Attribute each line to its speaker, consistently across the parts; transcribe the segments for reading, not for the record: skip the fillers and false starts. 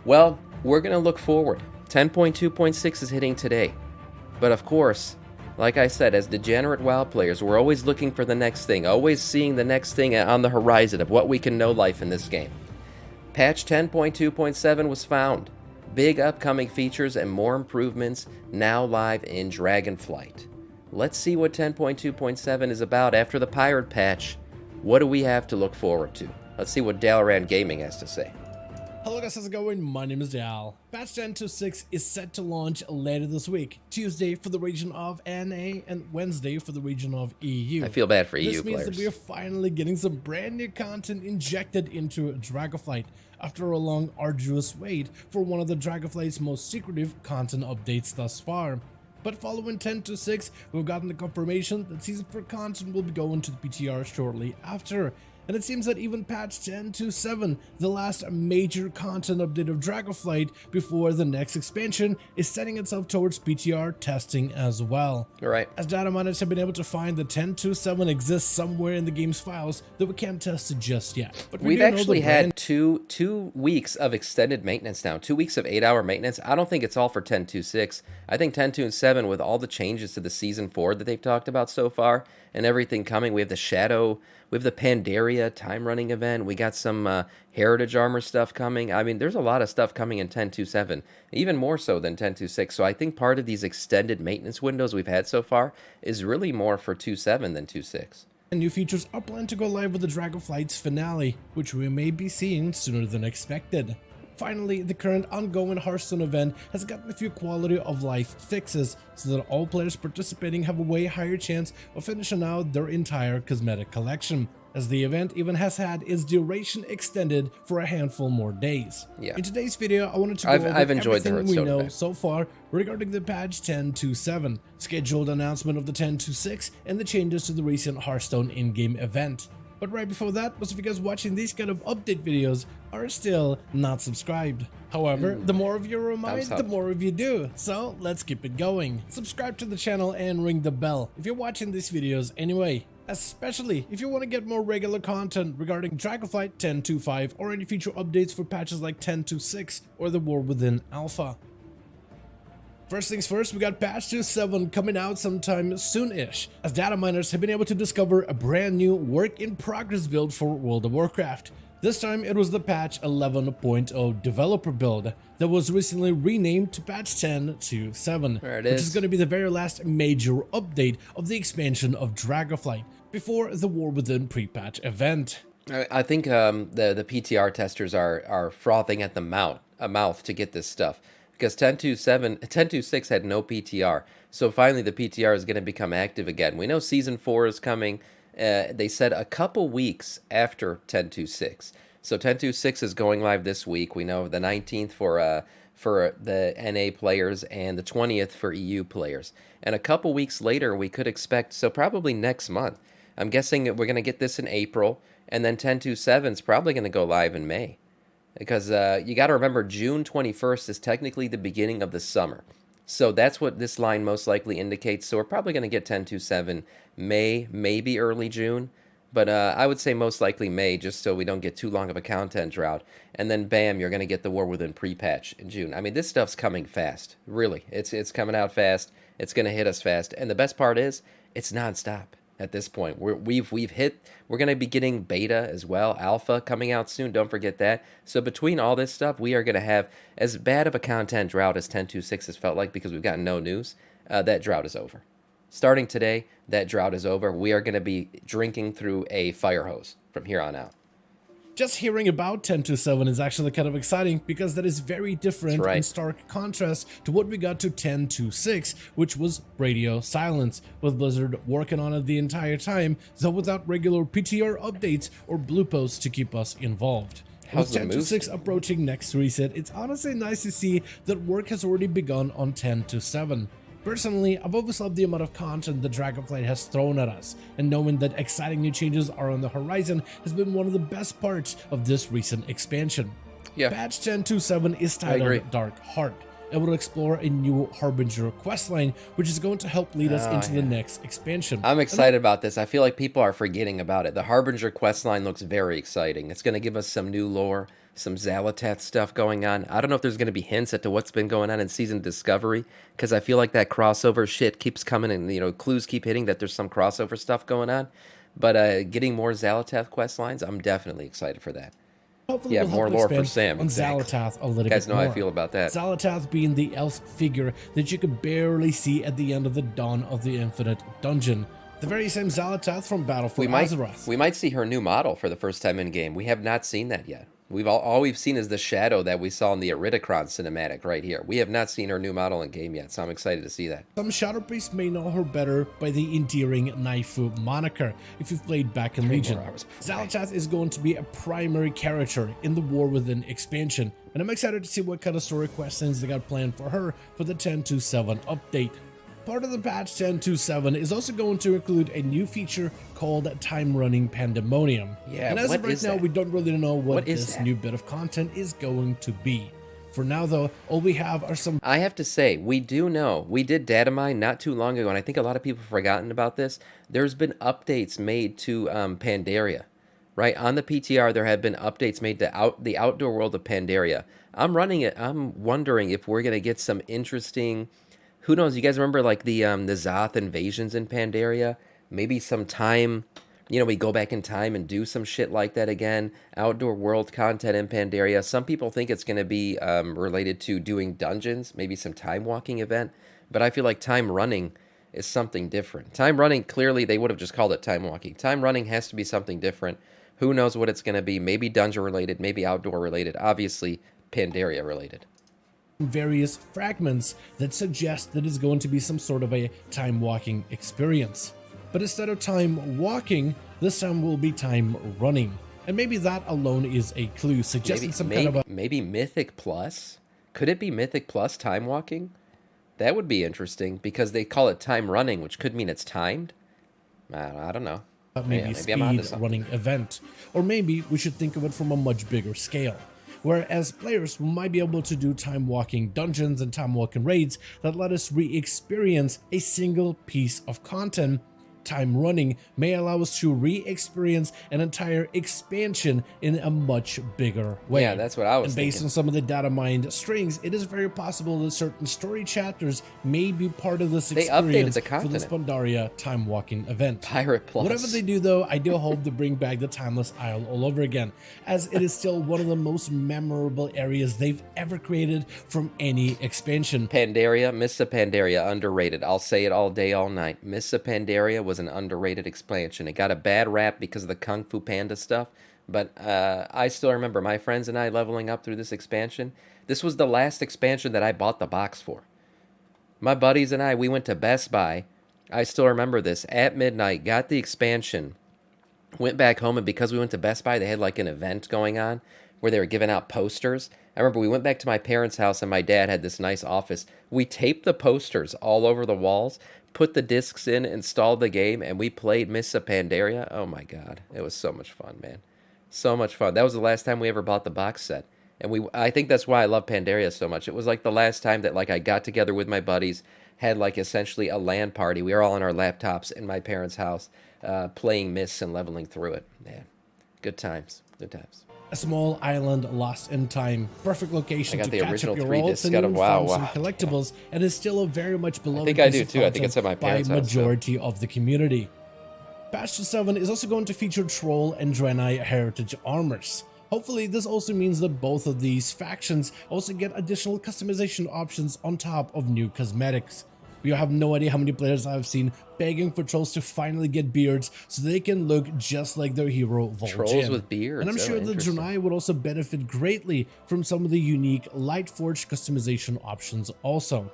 Speaker 1: Well, we're going to look forward. 10.2.6 is hitting today. But of course, like I said, as degenerate WoW players, we're always looking for the next thing, always seeing the next thing on the horizon of what we can know life in this game. Patch 10.2.7 was found. Big upcoming features and more improvements now live in Dragonflight. Let's see what 10.2.7 is about after the pirate patch. What do we have to look forward to? Let's see what Dalaran Gaming has to say.
Speaker 2: Hello guys, how's it going? My name is Dal. Patch 10.2.6 is set to launch later this week, Tuesday for the region of NA and Wednesday for the region of EU.
Speaker 1: I feel bad for EU
Speaker 2: This means
Speaker 1: players.
Speaker 2: that we are finally getting some brand new content injected into Dragonflight after a long arduous wait for one of the Dragonflight's most secretive content updates thus far. But following 10.2.6, we've gotten the confirmation that Season 4 content will be going to the PTR shortly after. And it seems that even patch 10.2.7, the last major content update of Dragonflight before the next expansion, is setting itself towards PTR testing as well.
Speaker 1: All right.
Speaker 2: As data miners have been able to find that 10.2.7 exists somewhere in the game's files that we can't test it just yet. But
Speaker 1: We've actually had two weeks of extended maintenance now, 2 weeks of 8-hour maintenance. I don't think it's all for 10.2.6. I think 10.2.7, with all the changes to the Season 4 that they've talked about so far and everything coming, we have the Shadow, we have the Pandaria time running event, we got some Heritage Armor stuff coming. I mean, there's a lot of stuff coming in 10.2.7, even more so than 10.2.6. So I think part of these extended maintenance windows we've had so far is really more for 2.7 than 2.6.
Speaker 2: And new features are planned to go live with the Dragonflight's finale, which we may be seeing sooner than expected. Finally, the current ongoing Hearthstone event has gotten a few quality of life fixes so that all players participating have a way higher chance of finishing out their entire cosmetic collection, as the event even has had its duration extended for a handful more days.
Speaker 1: Yeah.
Speaker 2: In today's video, I wanted to go over
Speaker 1: I've enjoyed the
Speaker 2: everything we
Speaker 1: Hearthstone
Speaker 2: know
Speaker 1: event
Speaker 2: so far regarding the patch 10.2.7, scheduled announcement of the 10.2.6, and the changes to the recent Hearthstone in-game event. But right before that, most of you guys watching these kind of update videos are still not subscribed. However, the more of you remind, the more of you do. So let's keep it going. Subscribe to the channel and ring the bell if you're watching these videos anyway. Especially if you want to get more regular content regarding Dragonflight 10.2.5 or any future updates for patches like 10.2.6 or the War Within Alpha. First things first, we got patch 2.7 coming out sometime soon-ish, as data miners have been able to discover a brand new work-in-progress build for World of Warcraft. This time it was the patch 11.0 developer build that was recently renamed to patch 10.2.7, which is going to be the very last major update of the expansion of Dragonflight before the War Within pre-patch event.
Speaker 1: I think the PTR testers are frothing at the mouth to get this stuff, because 10.2.6 had no PTR. So finally the PTR is going to become active again. We know Season 4 is coming. They said a couple weeks after 10.2.6. So 10.2.6 is going live this week. We know the 19th for the NA players and the 20th for EU players. And a couple weeks later we could expect, so probably next month. I'm guessing we're going to get this in April, and then 10.2.7 is probably going to go live in May. Because you got to remember, June 21st is technically the beginning of the summer. So that's what this line most likely indicates. So we're probably going to get 10.2.7 May, maybe early June. But I would say most likely May, just so we don't get too long of a content drought. And then bam, you're going to get the War Within pre-patch in June. I mean, this stuff's coming fast. Really, it's coming out fast. It's going to hit us fast. And the best part is, it's nonstop. At this point, we're going to be getting beta as well, alpha coming out soon, don't forget that. So between all this stuff, we are going to have as bad of a content drought as 10.2.6 has felt like, because we've got no news. That drought is over. Starting today, that drought is over. We are going to be drinking through a fire hose from here on out.
Speaker 2: Just hearing about 10.2.7 is actually kind of exciting, because that is very different in stark contrast to what we got to 10.2.6, which was radio silence, with Blizzard working on it the entire time, though without regular PTR updates or blue posts to keep us involved. With 10.2.6 approaching next reset, it's honestly nice to see that work has already begun on 10.2.7. Personally, I've always loved the amount of content that Dragonflight has thrown at us, and knowing that exciting new changes are on the horizon has been one of the best parts of this recent expansion. Patch 10.2.7 is titled Dark Heart, and will explore a new Harbinger questline, which is going to help lead us into the next expansion.
Speaker 1: I'm excited about this. I feel like people are forgetting about it. The Harbinger questline looks very exciting. It's going to give us some new lore, some Zalatath stuff going on. I don't know if there's going to be hints as to what's been going on in Season Discovery, because I feel like that crossover shit keeps coming and, clues keep hitting that there's some crossover stuff going on. But getting more Zalatath quest lines, I'm definitely excited for that.
Speaker 2: Hopefully
Speaker 1: Yeah,
Speaker 2: we'll
Speaker 1: more
Speaker 2: help
Speaker 1: lore for
Speaker 2: expand
Speaker 1: Sam.
Speaker 2: on
Speaker 1: Exactly.
Speaker 2: Zalatath a little
Speaker 1: You guys
Speaker 2: bit
Speaker 1: know
Speaker 2: more.
Speaker 1: how I feel about that.
Speaker 2: Zalatath being the elf figure that you could barely see at the end of the Dawn of the Infinite dungeon. The very same Zalatath from Battle for Azeroth.
Speaker 1: We might see her new model for the first time in game. We have not seen that yet. All we've seen is the shadow that we saw in the Eridicron cinematic right here. We have not seen her new model in game yet, so I'm excited to see that.
Speaker 2: Some Shadow Priests may know her better by the endearing Naifu moniker if you've played back in Legion. Zalatath is going to be a primary character in the War Within expansion, and I'm excited to see what kind of story questions they got planned for her for the 10.2.7 update. Part of the patch 10.2.7 is also going to include a new feature called Time Running Pandemonium.
Speaker 1: Yeah,
Speaker 2: and as of right now, we don't really know what this new bit of content is going to be. For now, though, all we have are some...
Speaker 1: I have to say, we do know. We did data mine not too long ago, and I think a lot of people have forgotten about this. There's been updates made to Pandaria. Right? On the PTR, there have been updates made to the outdoor world of Pandaria. I'm running it. I'm wondering if we're going to get some interesting... Who knows? You guys remember like the Zoth invasions in Pandaria? Maybe some time, we go back in time and do some shit like that again. Outdoor world content in Pandaria. Some people think it's going to be related to doing dungeons, maybe some time walking event. But I feel like time running is something different. Time running, clearly they would have just called it time walking. Time running has to be something different. Who knows what it's going to be? Maybe dungeon related, maybe outdoor related. Obviously, Pandaria related.
Speaker 2: Various fragments that suggest that it's going to be some sort of a time walking experience. But instead of time walking, this time will be time running. And maybe that alone is a clue suggesting
Speaker 1: maybe Mythic Plus? Could it be Mythic Plus time walking? That would be interesting because they call it time running, which could mean it's timed. I don't know.
Speaker 2: Maybe a speed running event. Or maybe we should think of it from a much bigger scale. Whereas players might be able to do time walking dungeons and time walking raids that let us re-experience a single piece of content. Time running may allow us to re-experience an entire expansion in a much bigger way.
Speaker 1: Yeah, that's what I was thinking.
Speaker 2: And based on some of the data mined strings, it is very possible that certain story chapters may be part of this experience for this Pandaria time walking event.
Speaker 1: Pirate Plus.
Speaker 2: Whatever they do though, I do hope to bring back the Timeless Isle all over again, as it is still one of the most memorable areas they've ever created from any expansion.
Speaker 1: Pandaria, Missa Pandaria, underrated. I'll say it all day, all night. Missa Pandaria was an underrated expansion. It got a bad rap because of the Kung Fu Panda stuff, but I still remember my friends and I leveling up through this expansion. This was the last expansion that I bought the box for. My buddies and I, we went to Best Buy. I still remember this. At midnight, got the expansion, went back home, and because we went to Best Buy, they had like an event going on where they were giving out posters. I remember we went back to my parents' house and my dad had this nice office. We taped the posters all over the walls, put the discs in, installed the game, and we played Missa Pandaria. Oh my god, it was so much fun, man. So much fun. That was the last time we ever bought the box set. And I think that's why I love Pandaria so much. It was like the last time that like I got together with my buddies, had like essentially a LAN party. We were all on our laptops in my parents' house, playing Miss and leveling through it. Man, good times. Good times.
Speaker 2: A small island lost in time, perfect location to catch up your rolls and
Speaker 1: some
Speaker 2: collectibles, and is still a very much beloved
Speaker 1: I think I do too. I think it's at my parents'
Speaker 2: by
Speaker 1: house,
Speaker 2: majority of the community. Patch 7 is also going to feature Troll and Draenei heritage armors. Hopefully this also means that both of these factions also get additional customization options on top of new cosmetics. We have no idea how many players I've seen begging for trolls to finally get beards so they can look just like their hero Vol'jin.
Speaker 1: Trolls with beards.
Speaker 2: And I'm sure that Draenei would also benefit greatly from some of the unique Lightforged customization options also.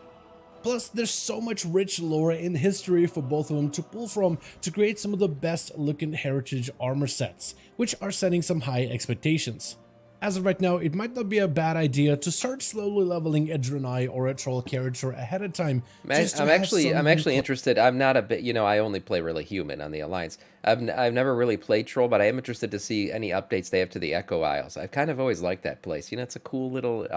Speaker 2: Plus, there's so much rich lore and history for both of them to pull from to create some of the best looking heritage armor sets, which are setting some high expectations. As of right now, it might not be a bad idea to start slowly leveling a Draenei or a troll character ahead of time.
Speaker 1: I'm actually interested. I'm not a bit, I only play really human on the Alliance. I've never really played troll, but I am interested to see any updates they have to the Echo Isles. I've kind of always liked that place. It's a cool little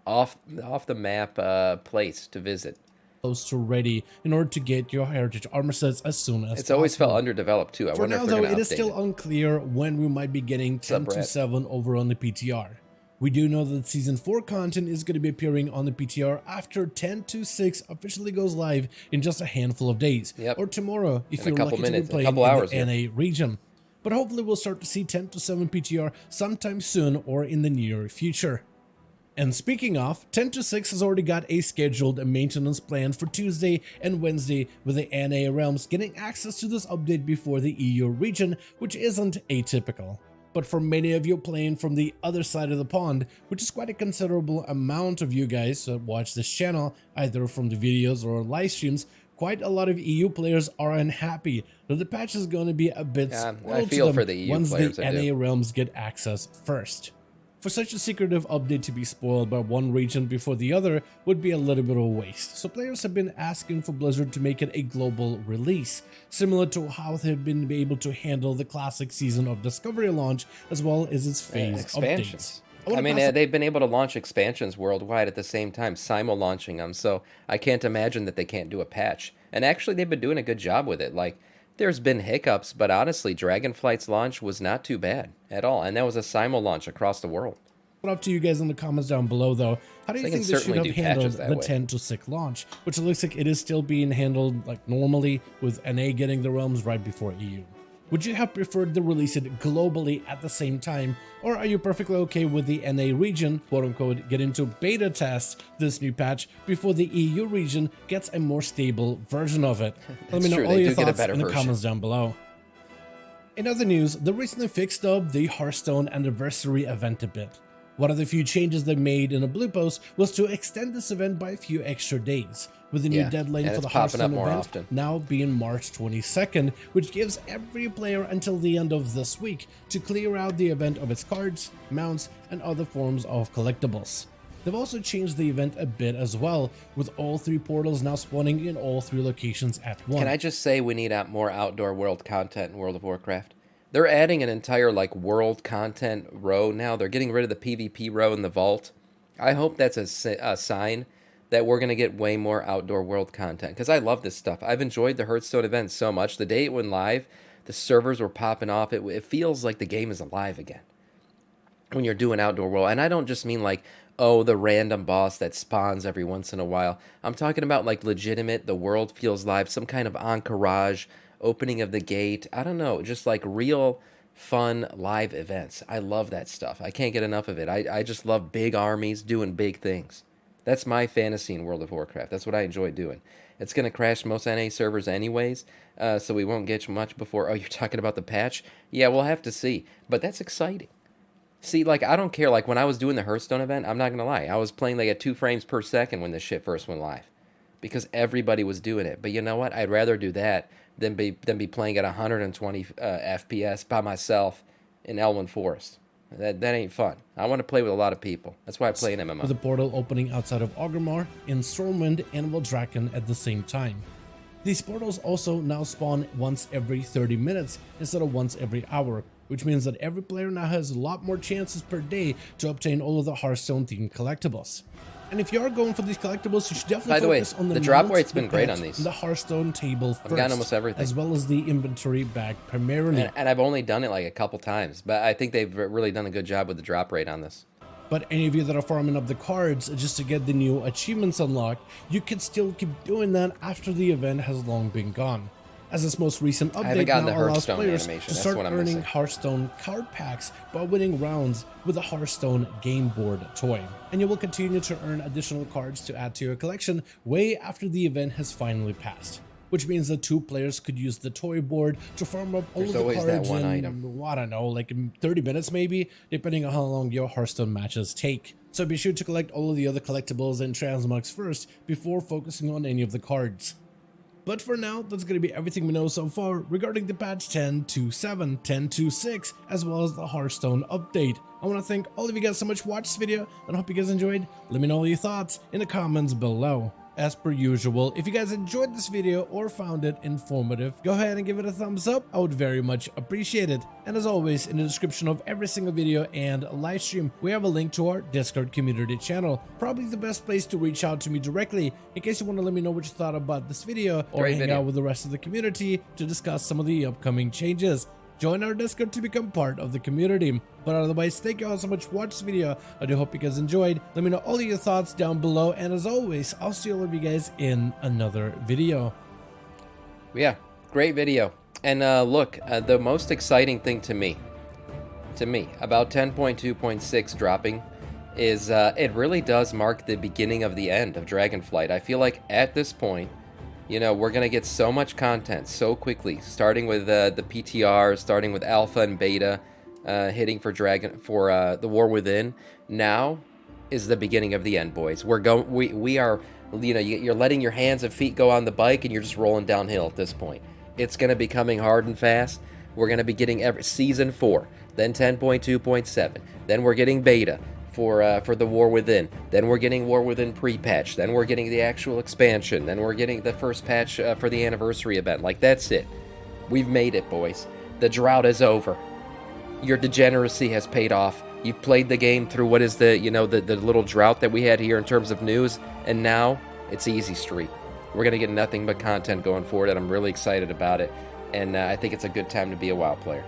Speaker 1: off the map place to visit.
Speaker 2: Close to ready in order to get your heritage armor sets as soon as
Speaker 1: it's always felt underdeveloped too. I
Speaker 2: For
Speaker 1: wonder
Speaker 2: now,
Speaker 1: if they're
Speaker 2: though, it is
Speaker 1: update
Speaker 2: still unclear when we might be getting 10.2.7 over on the PTR. We do know that Season 4 content is going to be appearing on the PTR after 10.2.6 officially goes live in just a handful of days,
Speaker 1: Yep.
Speaker 2: or tomorrow if
Speaker 1: In a
Speaker 2: you're
Speaker 1: couple
Speaker 2: lucky to be
Speaker 1: minutes, a
Speaker 2: playing
Speaker 1: couple
Speaker 2: in
Speaker 1: hours
Speaker 2: the
Speaker 1: here.
Speaker 2: NA region. But hopefully we'll start to see 10.7 PTR sometime soon or in the near future. And speaking of, 10.6 has already got a scheduled maintenance plan for Tuesday and Wednesday, with the NA realms getting access to this update before the EU region, which isn't atypical. But for many of you playing from the other side of the pond, which is quite a considerable amount of you guys that watch this channel, either from the videos or live streams, quite a lot of EU players are unhappy that the patch is going to be a bit
Speaker 1: I
Speaker 2: spoiled
Speaker 1: feel
Speaker 2: to
Speaker 1: for
Speaker 2: them
Speaker 1: the EU
Speaker 2: once
Speaker 1: players,
Speaker 2: the
Speaker 1: I do.
Speaker 2: NA realms get access first. For such a secretive update to be spoiled by one region before the other would be a little bit of a waste, so players have been asking for Blizzard to make it a global release, similar to how they've been able to handle the classic Season of Discovery launch as well as its phase
Speaker 1: Expansions.
Speaker 2: updates.
Speaker 1: I mean, they've been able to launch expansions worldwide at the same time, simul-launching them, so I can't imagine that they can't do a patch. And actually, they've been doing a good job with it. Like, there's been hiccups, but honestly, Dragonflights launch was not too bad at all, and that was a simul launch across the world.
Speaker 2: Up to you guys in the comments down below, though. How do you think they should have handled the 10.6 launch, which looks like it is still being handled like normally, with NA getting the realms right before EU? Would you have preferred to release it globally at the same time, or are you perfectly okay with the NA region, quote unquote, get into beta test this new patch before the EU region gets a more stable version of it? Let me know all your thoughts in the comments down below. In other news, they recently fixed up the Hearthstone Anniversary event a bit. One of the few changes they made in a blue post was to extend this event by a few extra days, with the new deadline for the Hearthstone event now being March 22nd, which gives every player until the end of this week to clear out the event of its cards, mounts, and other forms of collectibles. They've also changed the event a bit as well, with all 3 portals now spawning in all 3 locations at once.
Speaker 1: Can I just say we need more outdoor world content in World of Warcraft? They're adding an entire like world content row now. They're getting rid of the PvP row in the vault. I hope that's a sign that we're going to get way more outdoor world content, because I love this stuff. I've enjoyed the Hearthstone event so much. The day it went live, the servers were popping off. It feels like the game is alive again when you're doing outdoor world. And I don't just mean like, oh, the random boss that spawns every once in a while. I'm talking about like legitimate, the world feels live, some kind of encourage, opening of the gate. I don't know, just like real fun live events. I love that stuff. I can't get enough of it. I just love big armies doing big things. That's my fantasy in World of Warcraft. That's what I enjoy doing. It's going to crash most NA servers anyways, so we won't get much before, oh, you're talking about the patch? Yeah, we'll have to see. But that's exciting. See, like, I don't care. Like, when I was doing the Hearthstone event, I'm not going to lie, I was playing like at 2 frames per second when this shit first went live, because everybody was doing it. But you know what? I'd rather do that than be playing at 120 FPS by myself in Elwyn Forest. That ain't fun. I want to play with a lot of people. That's why I play an MMO.
Speaker 2: With the portal opening outside of Orgrimmar, in Stormwind, and Wildraken at the same time. These portals also now spawn once every 30 minutes instead of once every hour, which means that every player now has a lot more chances per day to obtain all of the Hearthstone themed collectibles. And if you are going for these collectibles, you should definitely focus on the
Speaker 1: drop rate's been great on these.
Speaker 2: The Hearthstone table first,
Speaker 1: I've gotten almost everything,
Speaker 2: as well as the inventory bag primarily.
Speaker 1: And I've only done it like a couple times, but I think they've really done a good job with the drop rate on this.
Speaker 2: But any of you that are farming up the cards just to get the new achievements unlocked, you can still keep doing that after the event has long been gone, as this most recent update now allows players to start earning Hearthstone card packs by winning rounds with a Hearthstone game board toy. And you will continue to earn additional cards to add to your collection way after the event has finally passed, which means that 2 players could use the toy board to farm up all of the cards in, I don't know, like in 30 minutes maybe, depending on how long your Hearthstone matches take. So be sure to collect all of the other collectibles and transmogs first before focusing on any of the cards. But for now, that's going to be everything we know so far regarding the patch 10.2.7, 10.2.6, as well as the Hearthstone update. I want to thank all of you guys so much for watching this video, and I hope you guys enjoyed. Let me know all your thoughts in the comments below. As per usual, if you guys enjoyed this video or found it informative, go ahead and give it a thumbs up. I would very much appreciate it. And as always, in the description of every single video and live stream, we have a link to our Discord community channel. Probably the best place to reach out to me directly in case you want to let me know what you thought about this video or hang out with the rest of the community to discuss some of the upcoming changes. join our Discord to become part of the community. But otherwise, thank you all so much for watching this video. I do hope you guys enjoyed. Let me know all of your thoughts down below, and as always, I'll see all of you guys in another video.
Speaker 1: Yeah, great video. And look, the most exciting thing to me about 10.2.6 dropping is it really does mark the beginning of the end of Dragonflight. I feel like at this point, you know, we're gonna get so much content so quickly, starting with the PTR, starting with Alpha and Beta, hitting for the War Within. Now is the beginning of the end, boys. We are, you know, you're letting your hands and feet go on the bike, and you're just rolling downhill at this point. It's gonna be coming hard and fast. We're gonna be getting Season 4, then 10.2.7, then we're getting Beta for the War Within, then we're getting War Within pre-patch, then we're getting the actual expansion, then we're getting the first patch for the anniversary event. Like, that's it. We've made it, boys. The drought is over. Your degeneracy has paid off. You've played the game through what is the little drought that we had here in terms of news, and now it's easy street. We're gonna get nothing but content going forward, and I'm really excited about it. And I think it's a good time to be a WoW player.